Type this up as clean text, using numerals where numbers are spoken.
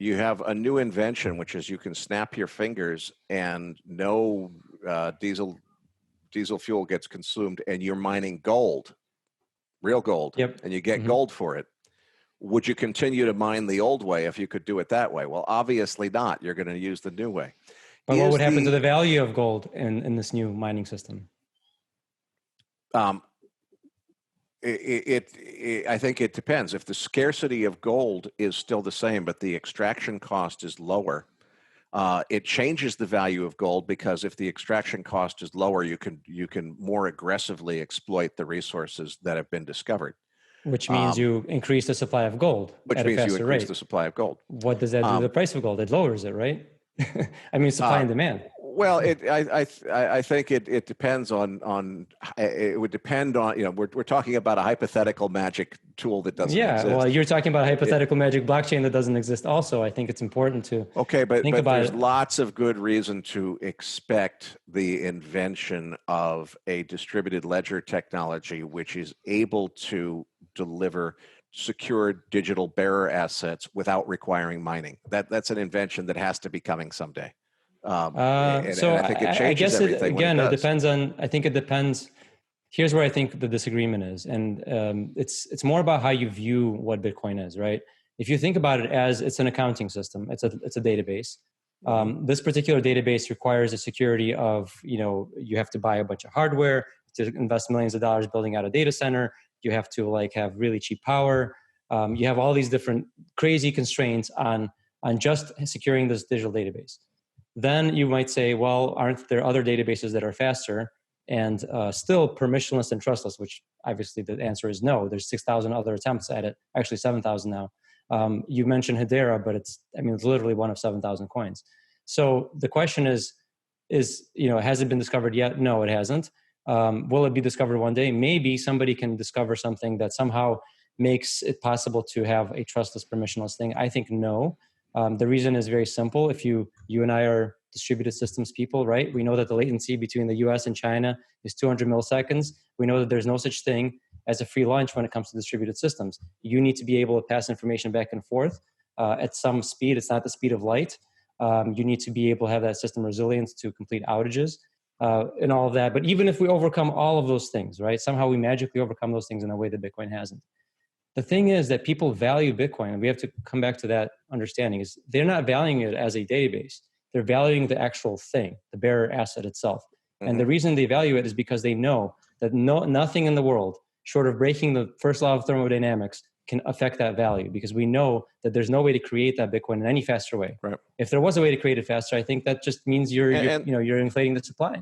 you have a new invention, which is you can snap your fingers and no diesel fuel gets consumed, and you're mining gold, real gold, Yep. and you get gold for it. Would you continue to mine the old way if you could do it that way? Well, obviously not. You're going to use the new way. But what would happen to the value of gold in this new mining system? I think it depends. If the scarcity of gold is still the same, but the extraction cost is lower, it changes the value of gold, because if the extraction cost is lower, you can more aggressively exploit the resources that have been discovered. Which means you increase the supply of gold. Which means you increase the supply of gold. What does that do to the price of gold? It lowers it, right? I mean, supply and demand. Well, I think it depends on it would depend on, we're talking about a hypothetical magic tool that doesn't exist. Well, you're talking about a hypothetical magic blockchain that doesn't exist also. I think it's important to think about there's lots of good reason to expect the invention of a distributed ledger technology which is able to deliver secure digital bearer assets without requiring mining. That's an invention that has to be coming someday. And I think it changes everything. It depends on. I think it depends. Here's where I think the disagreement is, and it's more about how you view what Bitcoin is, right? If you think about it as it's an accounting system, it's a database. This particular database requires a security of, you have to buy a bunch of hardware to invest millions of dollars building out a data center. You have to have really cheap power. You have all these different crazy constraints on just securing this digital database. Then you might say, well, aren't there other databases that are faster and still permissionless and trustless? Which obviously the answer is no. There's 6,000 other attempts at it. Actually, 7,000 now. You mentioned Hedera, but it's literally one of 7,000 coins. So the question is, has it been discovered yet? No, it hasn't. Will it be discovered one day? Maybe somebody can discover something that somehow makes it possible to have a trustless, permissionless thing. I think no. The reason is very simple. If you and I are distributed systems people, right? We know that the latency between the US and China is 200 milliseconds. We know that there's no such thing as a free lunch when it comes to distributed systems. You need to be able to pass information back and forth at some speed. It's not the speed of light. You need to be able to have that system resilience to complete outages and all of that. But even if we overcome all of those things, right? Somehow we magically overcome those things in a way that Bitcoin hasn't. The thing is that people value Bitcoin, and we have to come back to that understanding, is they're not valuing it as a database. They're valuing the actual thing, the bearer asset itself. Mm-hmm. And the reason they value it is because they know that nothing in the world, short of breaking the first law of thermodynamics, can affect that value, because we know that there's no way to create that Bitcoin in any faster way. Right. If there was a way to create it faster, I think that just means you're inflating the supply.